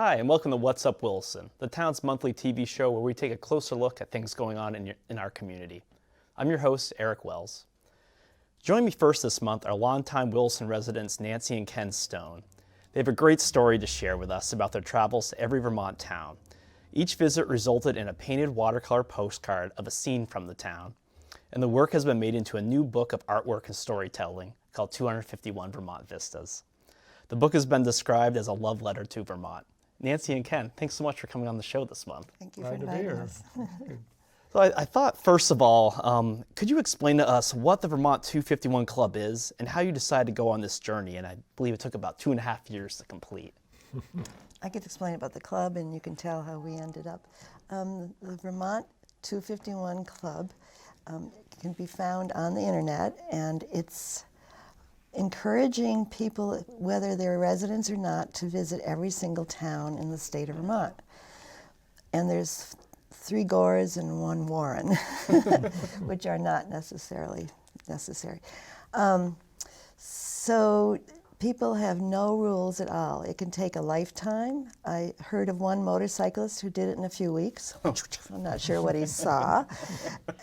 Hi, and welcome to What's Up Williston, the town's monthly TV show where we take a closer look at things going on in our community. I'm your host, Erik Wells. Joining me first this month are longtime Williston residents Nancy and Ken Stone. They have a great story to share with us about their travels to every Vermont town. Each visit resulted in a painted watercolor postcard of a scene from the town, and the work has been made into a new book of artwork and storytelling called 251 Vermont Vistas. The book has been described as a love letter to Vermont. Nancy and Ken, thanks so much for coming on the show this month. Thank you for inviting us. So I thought, first of all, could you explain to us what the Vermont 251 Club is and how you decided to go on this journey? And I believe it took about 2.5 years to complete. I could explain about the club, and you can tell how we ended up. The Vermont 251 Club can be found on the internet, and it's encouraging people, whether they're residents or not, to visit every single town in the state of Vermont. And there's 3 Gores and 1 Warren, which are not necessarily necessary. So people have no rules at all. It can take a lifetime. I heard of one motorcyclist who did it in a few weeks. I'm not sure what he saw.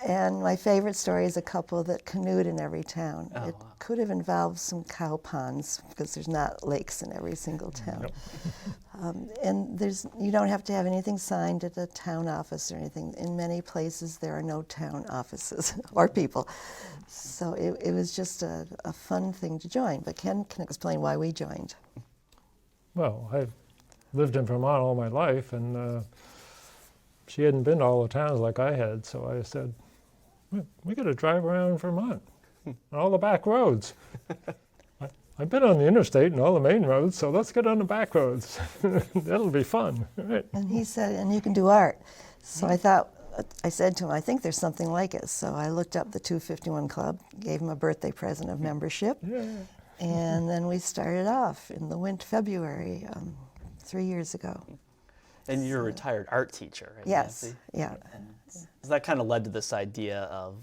And my favorite story is a couple that canoed in every town. It could have involved some cow ponds because there's not lakes in every single town. And you don't have to have anything signed at the town office or anything. In many places there are no town offices or people. So it was just a fun thing to join. But Ken can explain why we joined. Well, I've lived in Vermont all my life, and she hadn't been to all the towns like I had, so I said, we got to drive around Vermont, on all the back roads. I've been on the interstate and all the main roads, so let's get on the back roads. That'll be fun. Right. And he said, and you can do art. So I said to him, I think there's something like it. So I looked up the 251 Club, gave him a birthday present of membership, and then we started off in the February 3 years ago. And you're a retired art teacher, right, Yes, Nancy? yeah. So that kind of led to this idea of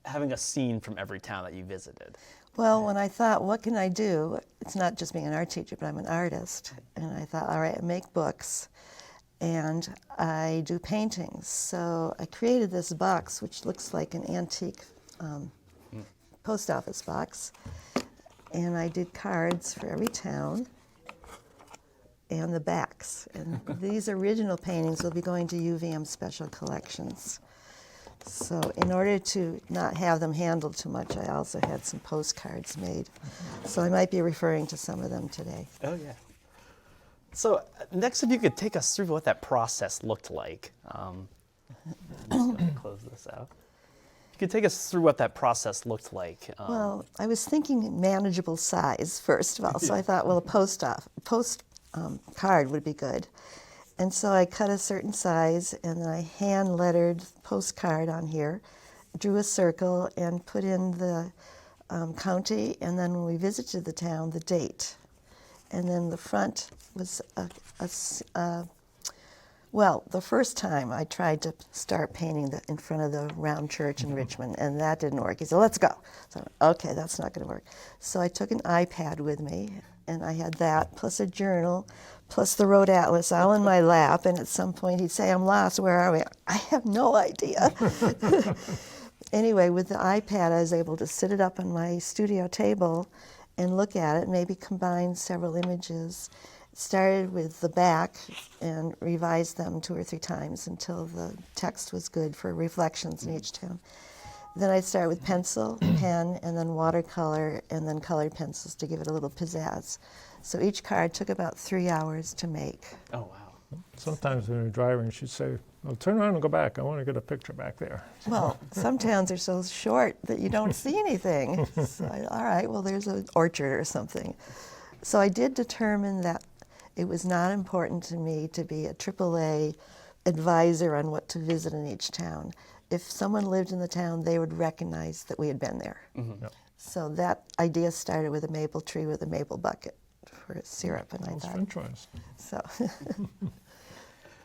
having a scene from every town that you visited. Well, when I thought, what can I do? It's not just being an art teacher, but I'm an artist. And I thought, all right, I make books and I do paintings. So I created this box, which looks like an antique post office box. And I did cards for every town and the backs. And these original paintings will be going to UVM Special Collections. So in order to not have them handled too much, I also had some postcards made. So I might be referring to some of them today. Oh, yeah. So next, if you could take us through what that process looked like. I'm just going to close this out. If you could take us through what that process looked like. Well, I was thinking manageable size, first of all. So I thought, well, a post card would be good. And so I cut a certain size, and then I hand lettered postcard on here, drew a circle, and put in the county, and then when we visited the town, the date. And then the front was well, the first time I tried to start painting in front of the round church in Richmond, and that didn't work. He said, let's go. So, okay, that's not going to work. So I took an iPad with me, and I had that, plus a journal, plus the road atlas all in my lap, and at some point he'd say, I'm lost, where are we? I have no idea. Anyway, with the iPad, I was able to sit it up on my studio table and look at it, maybe combine several images. Started with the back and revised them 2 or 3 times until the text was good for reflections in each town. Then I start with pencil, pen, and then watercolor, and then colored pencils to give it a little pizzazz. So each card took about 3 hours to make. Oh, wow. Sometimes when you're driving, she'd say, well, turn around and go back. I want to get a picture back there. Well, some towns are so short that you don't see anything. So all right, well, there's an orchard or something. So I did determine that it was not important to me to be a AAA advisor on what to visit in each town. If someone lived in the town, they would recognize that we had been there. Mm-hmm. Yep. So that idea started with a maple tree with a maple bucket for syrup, and I Those thought, French fries. so.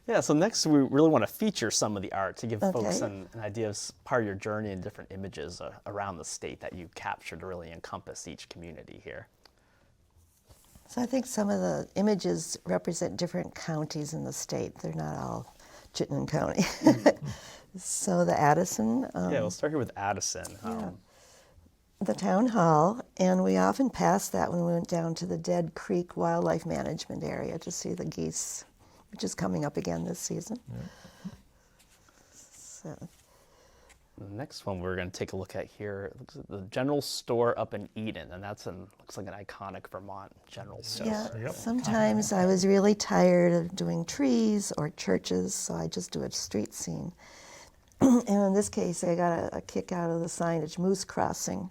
Yeah, so next we really want to feature some of the art to give folks Okay. an idea of part of your journey and different images around the state that you captured to really encompass each community here. So I think some of the images represent different counties in the state. They're not all Chittenden County. So the Addison. Yeah, we'll start here with Addison. The town hall, and we often passed that when we went down to the Dead Creek Wildlife Management area to see the geese, which is coming up again this season. Yeah. So, The next one we're going to take a look at here looks at the general store up in Eden, and looks like an iconic Vermont general store. yeah, Yep. sometimes I was really tired of doing trees or churches, so I just do a street scene. And in this case, I got a kick out of the signage, Moose Crossing,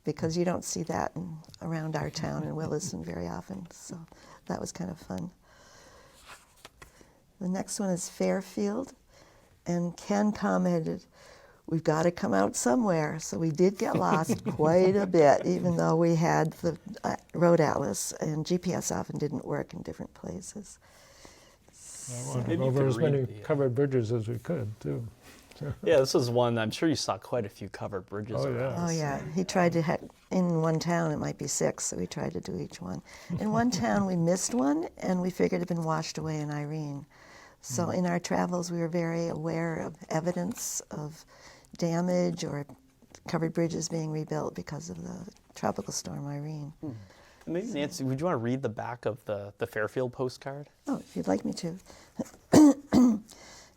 because you don't see that around our town in Williston very often. So that was kind of fun. The next one is Fairfield, and Ken commented, "We've got to come out somewhere." So we did get lost quite a bit, even though we had the road atlas, and GPS often didn't work in different places. I wanted Maybe you over could as many read the, covered bridges as we could, too. Yeah, this is one, I'm sure you saw quite a few covered bridges Oh, yeah. around. Oh yeah, he tried to in one town it might be 6, so we tried to do each one. In one town we missed one, and we figured it had been washed away in Irene. So in our travels we were very aware of evidence of damage or covered bridges being rebuilt because of the tropical storm Irene. Maybe Nancy, would you want to read the back of the Fairfield postcard? Oh, if you'd like me to.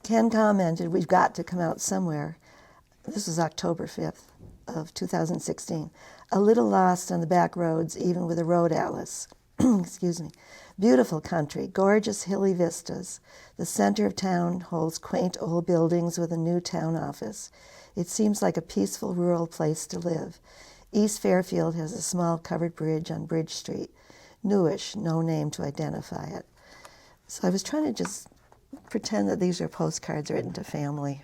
Ken commented, "We've got to come out somewhere." This was October 5th of 2016. "A little lost on the back roads, even with a road atlas." Excuse me. "Beautiful country, gorgeous hilly vistas. The center of town holds quaint old buildings with a new town office. It seems like a peaceful rural place to live. East Fairfield has a small covered bridge on Bridge Street. Newish, no name to identify it." So I was trying to just pretend that these are postcards written to family.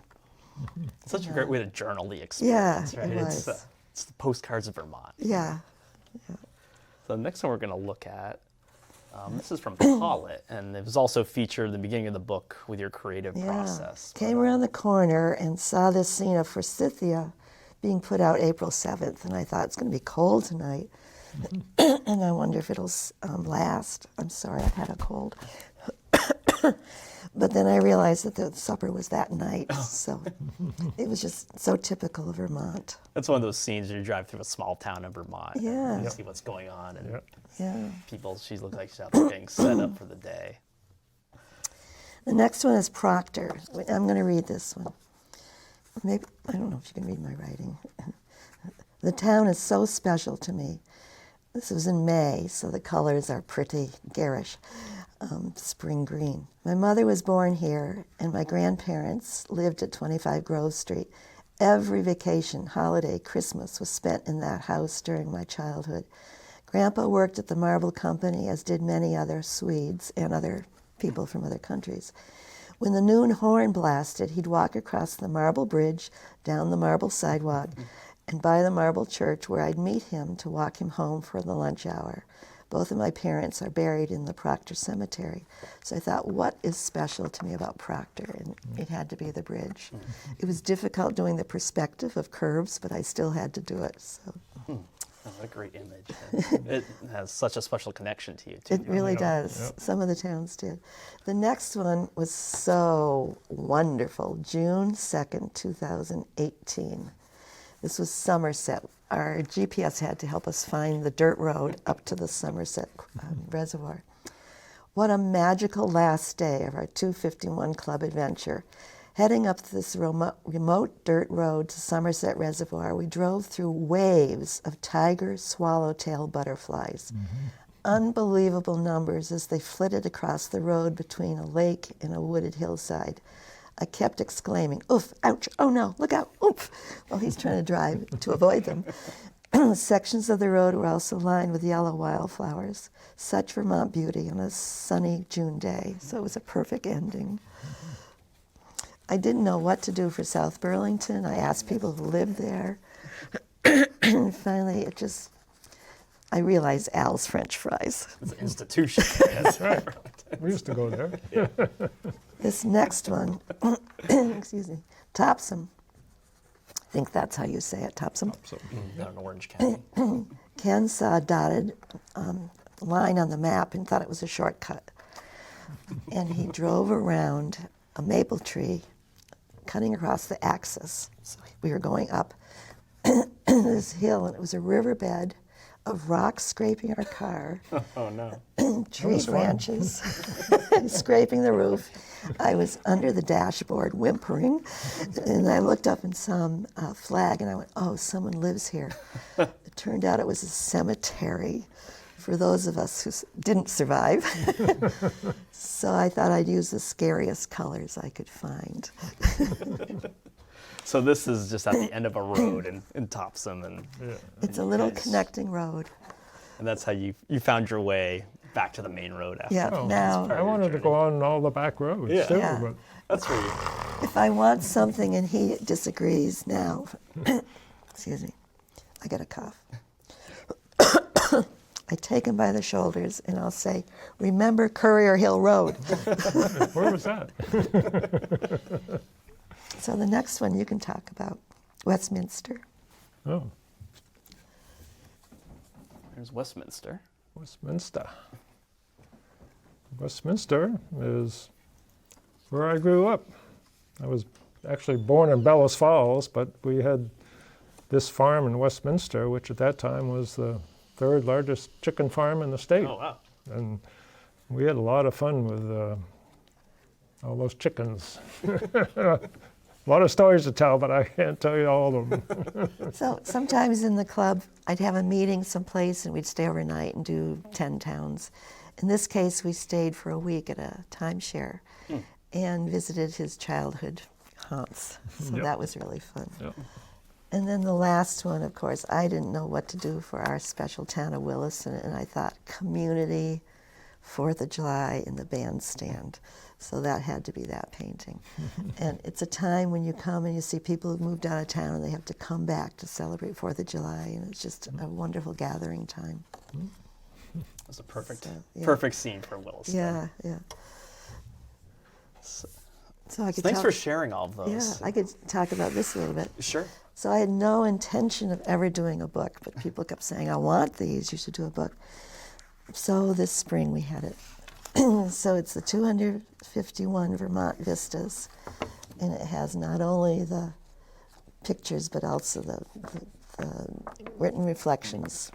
Such a great way to journal the Yeah, experience, right? it It's was. it's the postcards of Vermont. Yeah. So the next one we're going to look at, this is from Pollitt, and it was also featured in the beginning of the book with your creative process. Came around the corner and saw this scene of Forsythia being put out April 7th, and I thought it's going to be cold tonight, and I wonder if it'll last. I'm sorry, I've had a cold. But then I realized that the supper was that night, so it was just so typical of Vermont. That's one of those scenes where you drive through a small town in Vermont Yeah. and you see what's going on, and Yeah. people, she looks like she's out there getting set up for the day. The next one is Proctor. I'm going to read this one. Maybe, I don't know if you can read my writing. "The town is so special to me." This was in May, so the colors are pretty garish, spring green. "My mother was born here, and my grandparents lived at 25 Grove Street. Every vacation, holiday, Christmas was spent in that house during my childhood. Grandpa worked at the marble company, as did many other Swedes and other people from other countries. When the noon horn blasted, he'd walk across the marble bridge, down the marble sidewalk, and by the marble church, where I'd meet him to walk him home for the lunch hour. Both of my parents are buried in the Proctor Cemetery." So I thought, what is special to me about Proctor? And it had to be the bridge. It was difficult doing the perspective of curves, but I still had to do it. So Oh, what a great image. It has such a special connection to you, too. it really does. Yep. Some of the towns did. The next one was so wonderful. June 2nd, 2018. This was Somerset. Our GPS had to help us find the dirt road up to the Somerset Reservoir. "What a magical last day of our 251 Club adventure. Heading up this remote dirt road to Somerset Reservoir, we drove through waves of tiger swallowtail butterflies. Unbelievable numbers as they flitted across the road between a lake and a wooded hillside. I kept exclaiming, 'Oof, ouch, oh no, look out, oof,' while he's trying to drive to avoid them. Sections of the road were also lined with yellow wildflowers. Such Vermont beauty on a sunny June day, so it was a perfect ending. I didn't know what to do for South Burlington. I asked people who lived there. And finally, I realized Al's French fries. It's an institution. That's right. We used to go there. This next one, excuse me, Topsom. I think that's how you say it, Topsom. Down in Orange County. Ken saw dotted line on the map and thought it was a shortcut. And he drove around a maple tree, cutting across the axis. So we were going up this hill, and it was a riverbed of rocks scraping our car. Oh, no. Tree branches scraping the roof. I was under the dashboard whimpering, and I looked up and saw a flag, and I went, oh, someone lives here. It turned out it was a cemetery for those of us who didn't survive. So I thought I'd use the scariest colors I could find. So this is just at the end of a road in Topsom, and It's a little connecting road. and that's how you found your way back to the main road after. Yeah, Oh, now, I wanted to go on all the back roads Yeah. too, Yeah. but That's where you. if I want something and he disagrees now, excuse me, I get a cough. I take him by the shoulders and I'll say, remember Courier Hill Road. where was that? So the next one you can talk about, Westminster. Oh, There's Westminster. Westminster. Westminster is where I grew up. I was actually born in Bellows Falls, but we had this farm in Westminster, which at that time was the third largest chicken farm in the state. Oh, wow. And we had a lot of fun with all those chickens. A lot of stories to tell, but I can't tell you all of them. So sometimes in the club, I'd have a meeting someplace and we'd stay overnight and do 10 towns. In this case, we stayed for a week at a timeshare and visited his childhood haunts. So Yep. that was really fun. Yep. And then the last one, of course, I didn't know what to do for our special town of Williston, and I thought community, 4th of July in the bandstand. So that had to be that painting. And it's a time when you come and you see people who've moved out of town and they have to come back to celebrate 4th of July, and it's just a wonderful gathering time. That's a perfect, So, yeah. perfect scene for Williston. Yeah, yeah. So, So I could thanks tell- for sharing all of those. Yeah, I could talk about this a little bit. Sure. So I had no intention of ever doing a book, but people kept saying, I want these, you should do a book. So this spring we had it. So it's the 251 Vermont Vistas, and it has not only the pictures, but also the written reflections.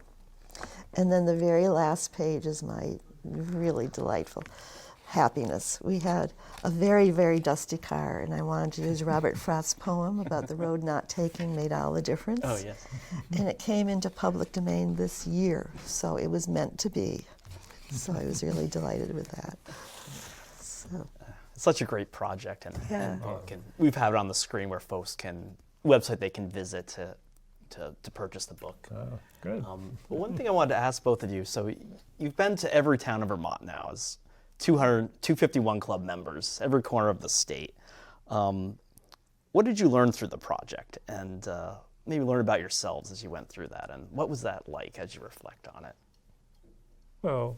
And then the very last page is my really delightful happiness. We had a very, very dusty car, and I wanted to use Robert Frost's poem about the road not taking made all the difference. Oh, yes. And it came into public domain this year, so it was meant to be. So I was really delighted with that. So, It's such a great project and Yeah. book, and we've had it on the screen where folks can website they can visit to purchase the book. Good. But one thing I wanted to ask both of you, so you've been to every town in Vermont now as 251 club members, every corner of the state. What did you learn through the project, and maybe learn about yourselves as you went through that, and what was that like as you reflect on it? Well,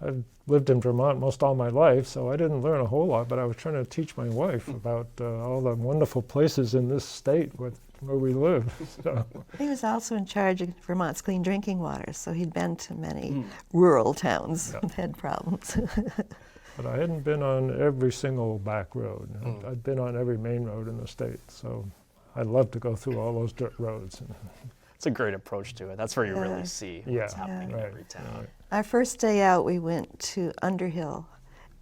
I've lived in Vermont most all my life, so I didn't learn a whole lot, but I was trying to teach my wife about all the wonderful places in this state where we live. So, he was also in charge of Vermont's clean drinking water, so he'd been to many rural towns that had problems. but I hadn't been on every single back road. I'd been on every main road in the state, so I'd love to go through all those dirt roads. It's a great approach to it. That's where you Yeah. really see Yeah. what's happening in Right, every town. right. Our first day out, we went to Underhill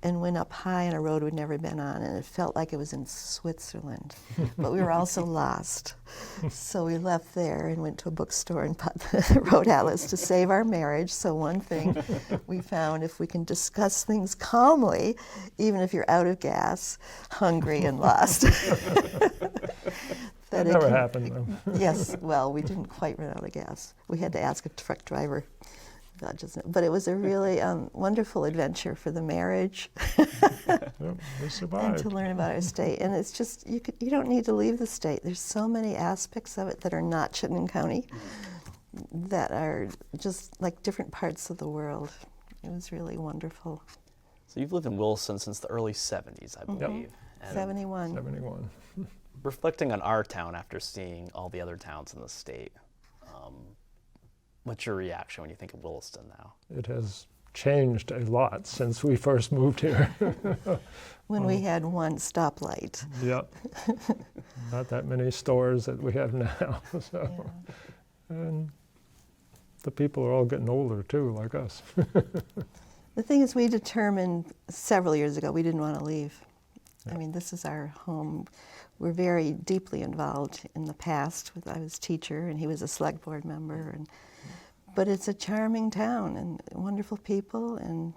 and went up high on a road we'd never been on, and it felt like it was in Switzerland. But we were also lost. So we left there and went to a bookstore and bought the road atlas to save our marriage. So one thing we found, if we can discuss things calmly, even if you're out of gas, hungry, and lost. That it never can- happened, though. Yes, well, we didn't quite run out of gas. We had to ask a truck driver. God just knew. But it was a really wonderful adventure for the marriage Yep, we and survived. to learn about our state. And it's just, you don't need to leave the state. There's so many aspects of it that are not Chittenden County that are just like different parts of the world. It was really wonderful. So you've lived in Williston since the early 70s, I believe. And 71. 71. reflecting on our town after seeing all the other towns in the state, What's your reaction when you think of Williston now? It has changed a lot since we first moved here. When we had one stoplight. Yep. Not that many stores that we have now. So. Yeah. And the people are all getting older too, like us. The thing is, we determined several years ago we didn't want to leave. I mean, this is our home. We're very deeply involved in the past. I was teacher and he was a select board member. But it's a charming town and wonderful people, and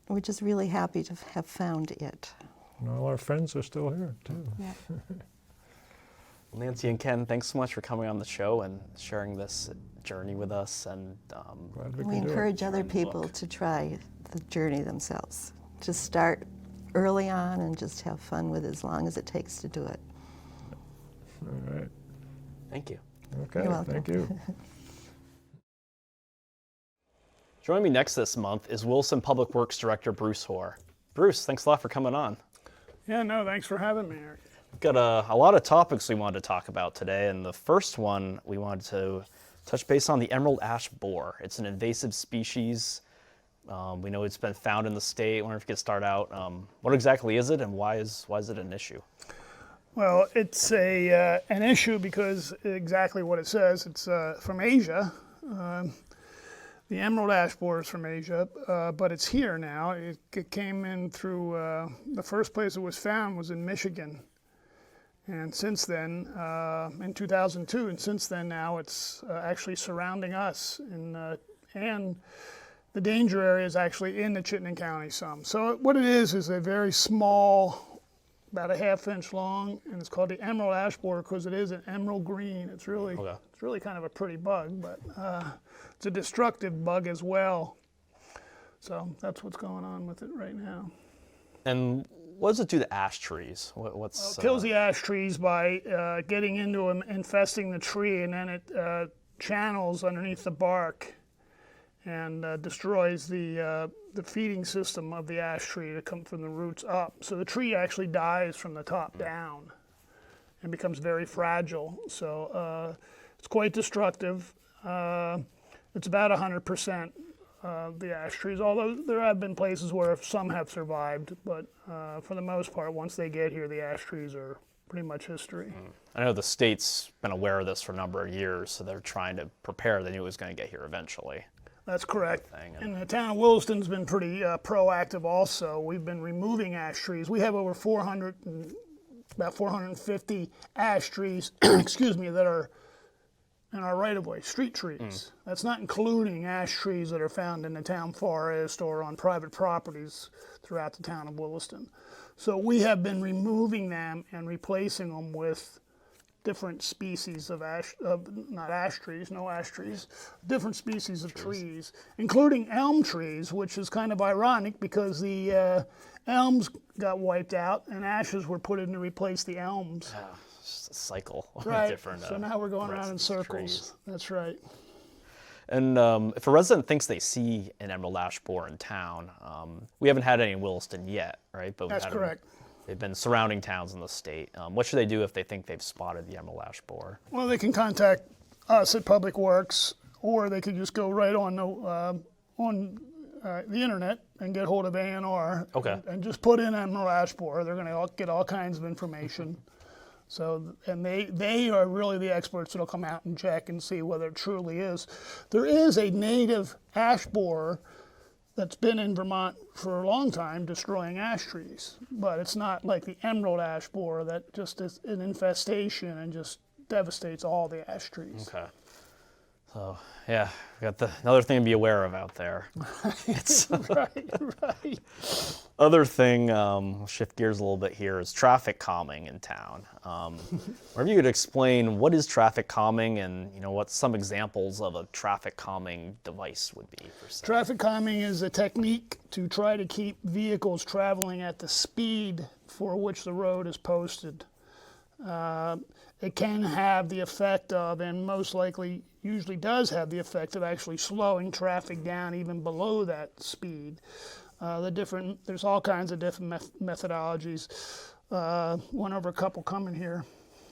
we're just really happy to have found it. And all our friends are still here too. Yeah. Well, Nancy and Ken, thanks so much for coming on the show and sharing this journey with us. And Glad We can do it. encourage other Trying to people look. to try the journey themselves. Just start early on and just have fun with it as long as it takes to do it. All right. thank you. Okay, You're welcome. thank you. Joining me next this month is Williston Public Works Director Bruce Hoar. Bruce, thanks a lot for coming on. Yeah, no, thanks for having me, Eric. We've got a lot of topics we wanted to talk about today, and the first one we wanted to touch base on the emerald ash borer. It's an invasive species. We know it's been found in the state. I wonder if you could start out. What exactly is it, and why is it an issue? Well, it's an issue because exactly what it says. It's from Asia. The emerald ash borer is from Asia, but it's here now. It came in through, the first place it was found was in Michigan. And since then, in 2002, and since then now it's actually surrounding us. And the danger area is actually in the Chittenden County some. So what it is a very small, about a ½ inch long, and it's called the emerald ash borer because it is an emerald green. It's really kind of a pretty bug, but it's a destructive bug as well. So that's what's going on with it right now. And what does it do to ash trees? What's It kills the ash trees by getting into them, infesting the tree, and then it channels underneath the bark and destroys the feeding system of the ash tree to come from the roots up. So the tree actually dies from the top down and becomes very fragile. So it's quite destructive. It's about 100% the ash trees, although there have been places where some have survived, but for the most part, once they get here, the ash trees are pretty much history. I know the state's been aware of this for a number of years, so they're trying to prepare. They knew it was going to get here eventually. That's correct. And And the town of Williston's been pretty proactive also. We've been removing ash trees. We have over about 450 ash trees, excuse me, that are in our right-of-way, street trees. That's not including ash trees that are found in the town forest or on private properties throughout the town of Williston. So we have been removing them and replacing them with different species of not ash trees, no ash trees, different species of trees, including elm trees, which is kind of ironic because the elms got wiped out and ashes were put in to replace the elms. It's just a cycle of Right, different. so now we're going around in residents' circles. trees. That's right. And if a resident thinks they see an emerald ash borer in town, we haven't had any in Williston yet, right? But That's correct. They've been surrounding towns in the state. What should they do if they think they've spotted the emerald ash borer? Well, they can contact us at Public Works, or they could just go right on the internet and get hold of A&R. Okay. And just put in emerald ash borer. They're going to get all kinds of information. So, and they are really the experts that'll come out and check and see whether it truly is. There is a native ash borer that's been in Vermont for a long time destroying ash trees, but it's not like the emerald ash borer that just is an infestation and just devastates all the ash trees. Okay. So, yeah, we got another thing to be aware of out there. It's Right. other thing, we'll shift gears a little bit here, is traffic calming in town. Where you could explain what is traffic calming and what some examples of a traffic calming device would be for say. Traffic calming is a technique to try to keep vehicles traveling at the speed for which the road is posted. It can have the effect of, and most likely usually does have the effect of actually slowing traffic down even below that speed. There's all kinds of different methodologies. Went over a couple coming here.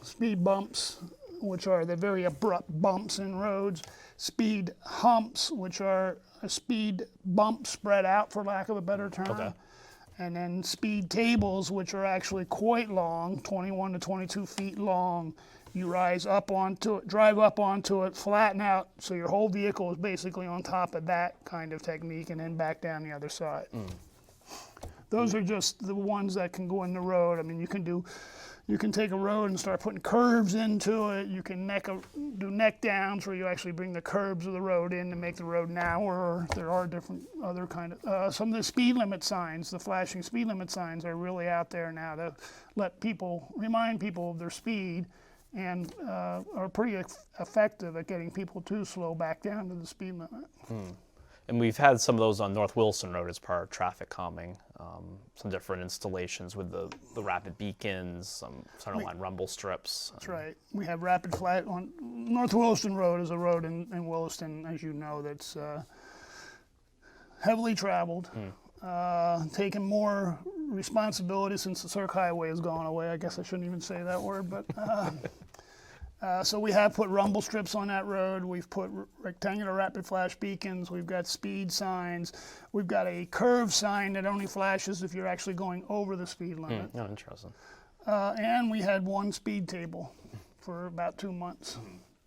Speed bumps, which are the very abrupt bumps in roads, speed humps, which are a speed bump spread out, for lack of a better term. Okay. And then speed tables, which are actually quite long, 21 to 22 feet long. You rise up onto it, drive up onto it, flatten out, so your whole vehicle is basically on top of that kind of technique, and then back down the other side. Those are just the ones that can go in the road. I mean, you can take a road and start putting curves into it. You can do neck downs, where you actually bring the curves of the road in to make the road narrower. There are different other kind of, some of the speed limit signs, the flashing speed limit signs, are really out there now to remind people of their speed, and are pretty effective at getting people to slow back down to the speed limit. And we've had some of those on North Williston Road as part of traffic calming. Some different installations with the rapid beacons, some centerline rumble strips. That's right. We have rapid flash on North Williston Road. Is a road in Williston, as you know, that's heavily traveled, taking more responsibility since the Cirque Highway has gone away. I guess I shouldn't even say that word, but so we have put rumble strips on that road. We've put rectangular rapid flash beacons. We've got speed signs. We've got a curve sign that only flashes if you're actually going over the speed limit. Oh, interesting. And we had one speed table for about 2 months.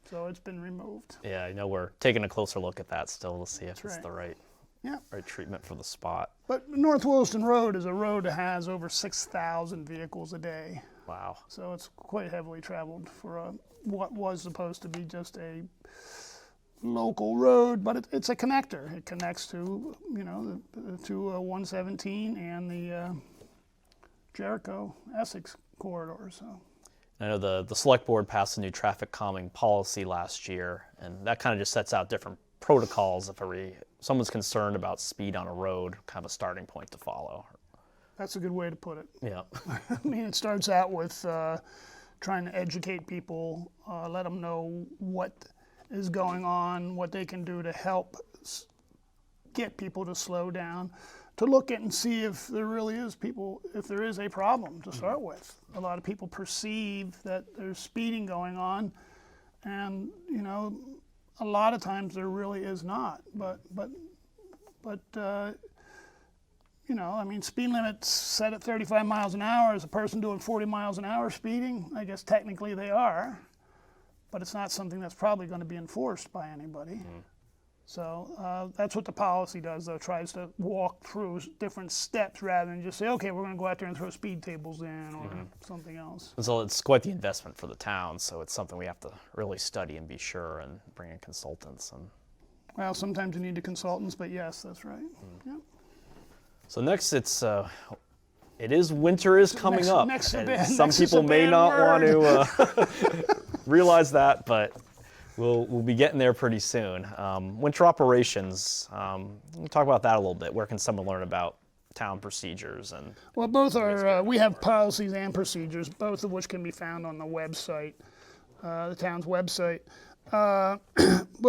So it's been removed. Yeah, I know we're taking a closer look at that still to see if it's right. the right treatment for the spot. But North Williston Road is a road that has over 6,000 vehicles a day. Wow. So it's quite heavily traveled for what was supposed to be just a local road, but it's a connector. It connects to, to 117 and the Jericho Essex corridor. So I know the select board passed a new traffic calming policy last year, and that kind of just sets out different protocols if someone's concerned about speed on a road, kind of a starting point to follow. that's a good way to put it. Yeah. I mean, it starts out with trying to educate people, let them know what is going on, what they can do to help get people to slow down, to look at and see if there really is if there is a problem to start with. A lot of people perceive that there's speeding going on, and a lot of times there really is not. But I mean, speed limits set at 35 miles an hour. Is a person doing 40 miles an hour speeding? I guess technically they are, but it's not something that's probably going to be enforced by anybody. So that's what the policy does, though, tries to walk through different steps rather than just say, okay, we're going to go out there and throw speed tables in or something else. And so it's quite the investment for the town, so it's something we have to really study and be sure and bring in consultants. Well, sometimes you need the consultants, but yes, that's right. Yeah. So next, winter is coming up. Some people may not want to realize that, but we'll be getting there pretty soon. Winter operations, we'll talk about that a little bit. Where can someone learn about town procedures? Well, both are, we have policies and procedures, both of which can be found on the website, the town's website. But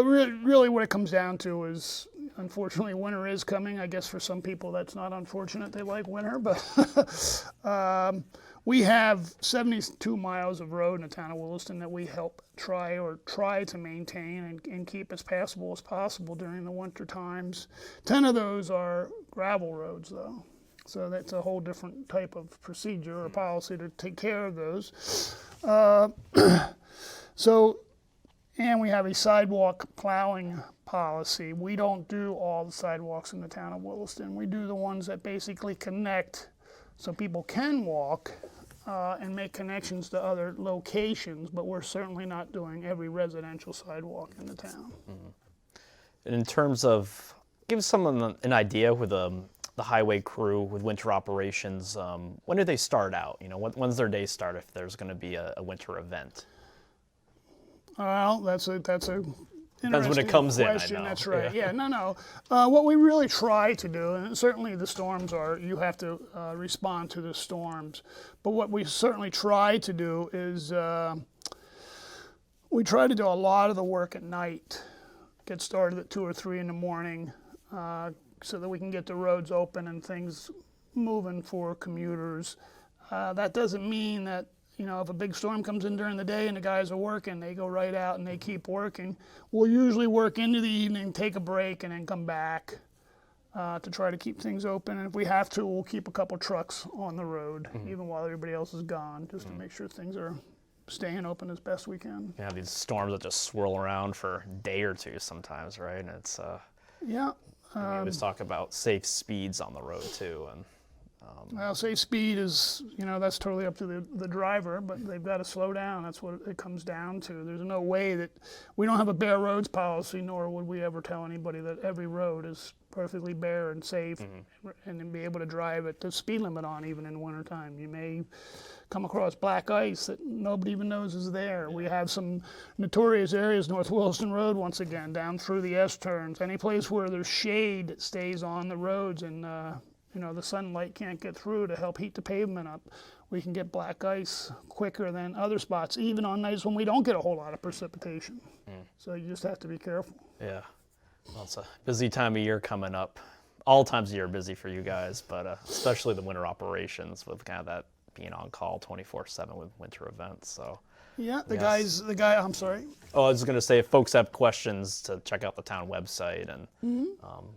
really what it comes down to is, unfortunately, winter is coming. I guess for some people that's not unfortunate. They like winter, but we have 72 miles of road in the town of Williston that we help try to maintain and keep as passable as possible during the winter times. 10 of those are gravel roads, though. So that's a whole different type of procedure or policy to take care of those. And we have a sidewalk plowing policy. We don't do all the sidewalks in the town of Williston. We do the ones that basically connect so people can walk and make connections to other locations, but we're certainly not doing every residential sidewalk in the town. And in terms of, give someone an idea with the highway crew with winter operations, when do they start out? When's their day start if there's going to be a winter event? Well, that's a Depends when it comes question. in, I know. That's right. Yeah, no. What we really try to do, and certainly the storms you have to respond to the storms, but what we certainly try to do is we try to do a lot of the work at night, get started at 2 or 3 in the morning, so that we can get the roads open and things moving for commuters. That doesn't mean that You know, if a big storm comes in during the day and the guys are working, they go right out and they keep working. We'll usually work into the evening, take a break, and then come back to try to keep things open. And if we have to, we'll keep a couple trucks on the road, even while everybody else is gone, just to make sure things are staying open as best we can. You have these storms that just swirl around for a day or two sometimes, right? And it's Yeah. we always talk about safe speeds on the road too, and Well, safe speed is, you know, that's totally up to the driver, but they've got to slow down. That's what it comes down to. There's no way that we don't have a bare roads policy, nor would we ever tell anybody that every road is perfectly bare and safe and then be able to drive at the speed limit on even in wintertime. You may come across black ice that nobody even knows is there. We have some notorious areas, North Williston Road, once again, down through the S-turns. Any place where there's shade that stays on the roads and you know, the sunlight can't get through to help heat the pavement up. We can get black ice quicker than other spots, even on nights when we don't get a whole lot of precipitation. So you just have to be careful. yeah, well, it's a busy time of year coming up. All times of year are busy for you guys, but especially the winter operations with kind of that being on call 24/7 with winter events. So Yeah, the Yes. guy, I'm sorry. oh, I was going to say, if folks have questions, to check out the town website and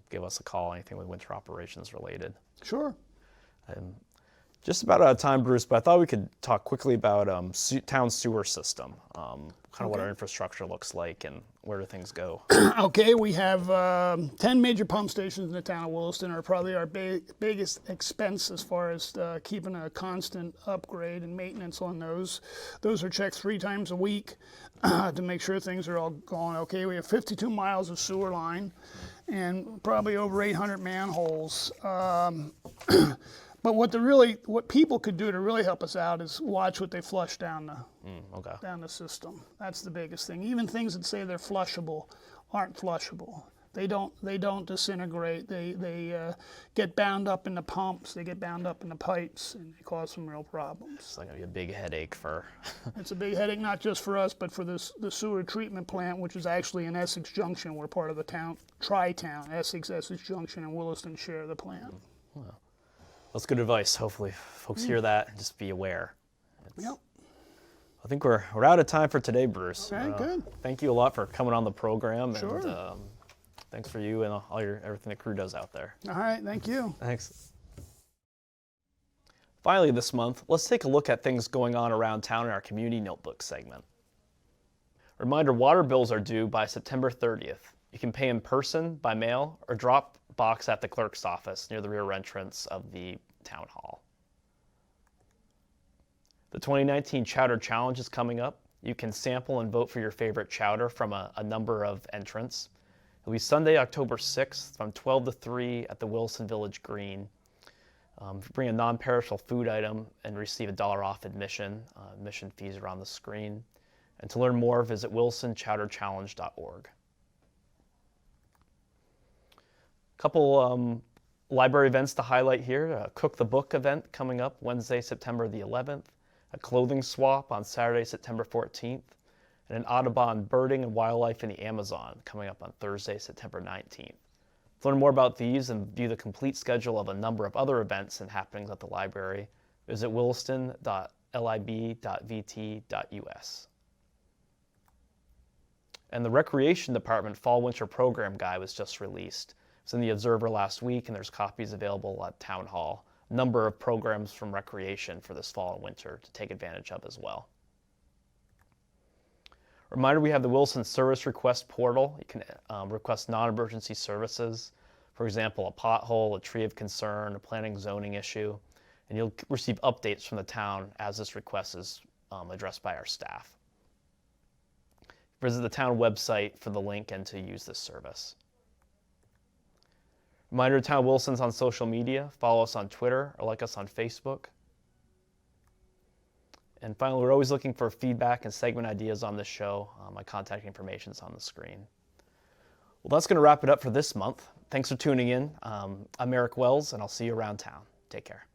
give us a call, anything with winter operations related. Sure. Just about out of time, Bruce, but I thought we could talk quickly about town sewer system, kind of what our infrastructure looks like and where do things go. Okay, we have 10 major pump stations in the town of Williston are probably our biggest expense as far as keeping a constant upgrade and maintenance on those. Those are checked 3 times a week to make sure things are all going okay. We have 52 miles of sewer line and probably over 800 manholes. But what people could do to really help us out is watch what they flush down the system. That's the biggest thing. Even things that say they're flushable aren't flushable. They don't disintegrate. They get bound up in the pumps. They get bound up in the pipes, and they cause some real problems. It's going to be a big headache for. It's a big headache not just for us, but for the sewer treatment plant, which is actually in Essex Junction. We're part of the town, Tri-Town. Essex Junction, and Williston share the plant. That's good advice. Hopefully, folks hear that and just be aware. Yep. I think we're out of time for today, Bruce. Okay, good. Thank you a lot for coming on the program, Sure. and thanks for you and all everything the crew does out there. All right, thank you. Thanks. Finally, this month, let's take a look at things going on around town in our community notebook segment. Reminder: water bills are due by September 30th. You can pay in person, by mail, or drop box at the clerk's office near the rear entrance of the town hall. The 2019 Chowder Challenge is coming up. You can sample and vote for your favorite chowder from a number of entrants. It'll be Sunday, October 6th from 12 to 3 at the Wilson Village Green. Bring a non-perishable food item and receive $1 off admission. Admission fees are on the screen. And to learn more, visit wilsonchowderchallenge.org. Couple library events to highlight here. A Cook the Book event coming up Wednesday, September the 11th. A clothing swap on Saturday, September 14th. And an Audubon birding and wildlife in the Amazon coming up on Thursday, September 19th. To learn more about these and view the complete schedule of a number of other events and happenings at the library, visit williston.lib.vt.us. And the Recreation Department Fall-Winter Program Guide was just released. It was in the Observer last week, and there's copies available at Town Hall. A number of programs from Recreation for this fall and winter to take advantage of as well. Reminder, we have the Wilson Service Request Portal. You can request non-emergency services. For example, a pothole, a tree of concern, a planning zoning issue. And you'll receive updates from the town as this request is addressed by our staff. Visit the town website for the link and to use this service. Reminder, Town of Williston's on social media. Follow us on Twitter or like us on Facebook. And finally, we're always looking for feedback and segment ideas on this show. My contact information is on the screen. Well, that's going to wrap it up for this month. Thanks for tuning in. I'm Erik Wells, and I'll see you around town. Take care.